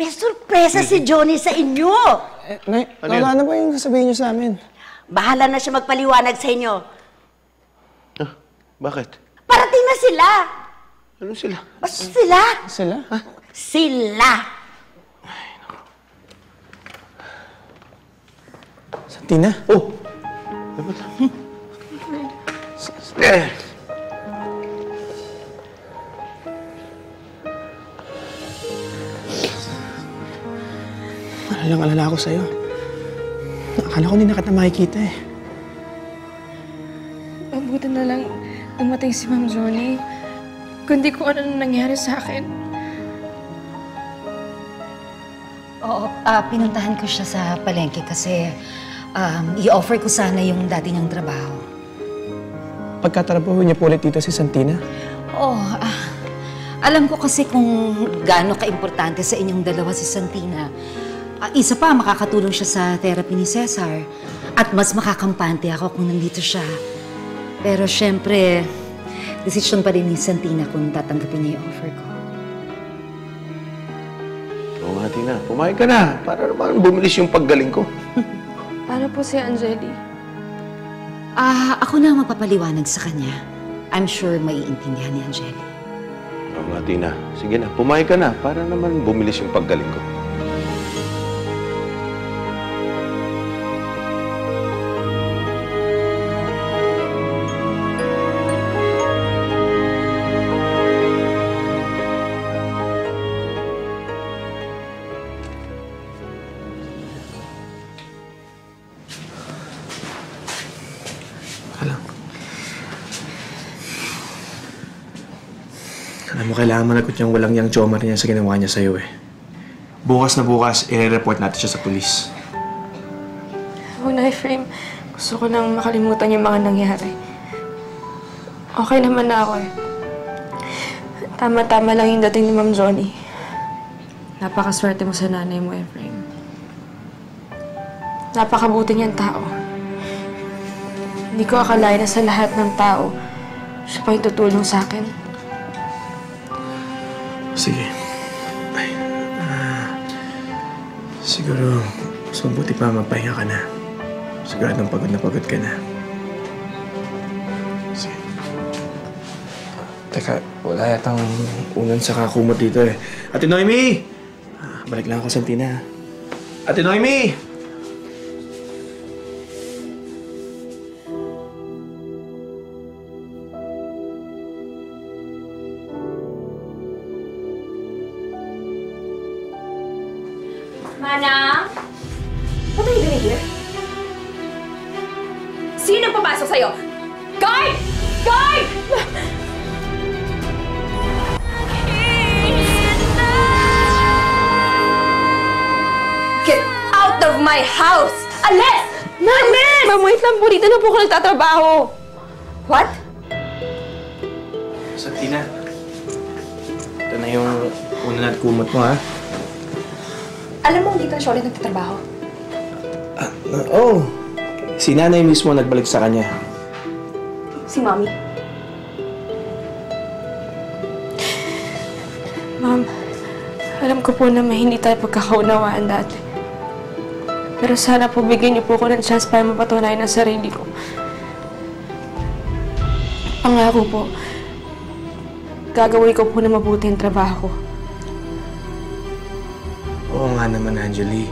May sorpresa si Johnny sa inyo. Nay, wala na ba yung sasabihin niyo sa amin? Bahala na siya magpaliwanag sa inyo. Ah, bakit? Parating na sila. Ano sila? Sila? Sila? Sila. Santina? Oh! Dapat lang. Alala ako sa'yo. Akala ko hindi na kita makikita eh. Mabuti na lang dumating si Ma'am Johnny. Kundi kung ano nangyari sa akin. Oo, pinuntahan ko siya sa palengke kasi i-offer ko sana yung dati niyang trabaho. Pagkatrabaho niya po ulit dito si Santina? Oo, alam ko kasi kung gaano ka-importante sa inyong dalawa si Santina. Isa pa, makakatulong siya sa therapy ni Cesar. At mas makakampante ako kung nandito siya. Pero syempre, desisyon pa rin ni Santina kung tatanggapin niya yung offer ko. Oo nga, Tina. Pumayag ka na. Para naman bumilis yung paggaling ko. Paano po si Angeli? Ako na ang magpapaliwanag sa kanya. I'm sure maiintindihan ni Angeli. Oo nga, Tina. Sige na, pumayag ka na. Para naman bumilis yung paggaling ko. Alam mo, kailangan managot niyang walang yang Jomar niya sa ginawa niya sa'yo eh. Bukas na bukas, i-report natin siya sa pulis. Huwag na, Efraim. Gusto ko nang makalimutan yung mga nangyari. Okay naman na ako eh. Tama-tama lang yung dating ni Ma'am Johnny. Napakaswerte mo sa nanay mo, Efraim. Napakabuti niyang tao. Hindi ko akalain na sa lahat ng tao, siya pa yung tutulong sa akin. Sige. Ay, siguro, mas mabuti pa magpahinga ka na. Siguradong pagod na pagod ka na. Sige. Teka, wala yatang unan sa kakumot dito eh. Ate Noemi! Balik lang ako, Santina. Ate Noemi! Manang? What are you doing here? Sino papasok sa'yo? Guard! Guard! Get out of my house! Alis! Alis! Ma'am, wait lang po. Dito na po ako nagtatrabaho. What? Santina, ito na yung unan at kumot mo, ha? Alam mo, dito na siya ulit nagtatrabaho. Oo. Si nanay mismo nagbalik sa kanya. Si Mommy. Ma'am, alam ko po na may hindi tayo pagkakaunawaan dati. Pero sana po bigyan niyo po ako ng chance para mapatunayan ang sarili ko. Pangako po, gagawin ko po na mabuti ang trabaho ko. Oo nga naman, Angeli.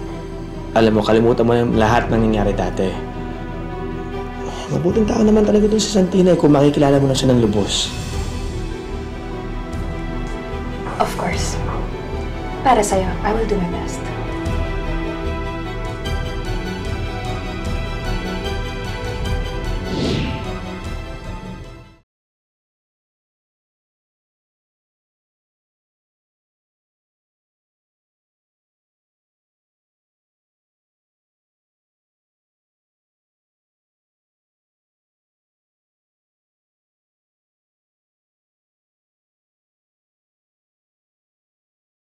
Alam mo, kalimutan mo yung lahat ng nangyari dati. Mabuting tao naman talaga doon si Santina kung makikilala mo na siya ng lubos. Of course. Para sa'yo, I will do my best.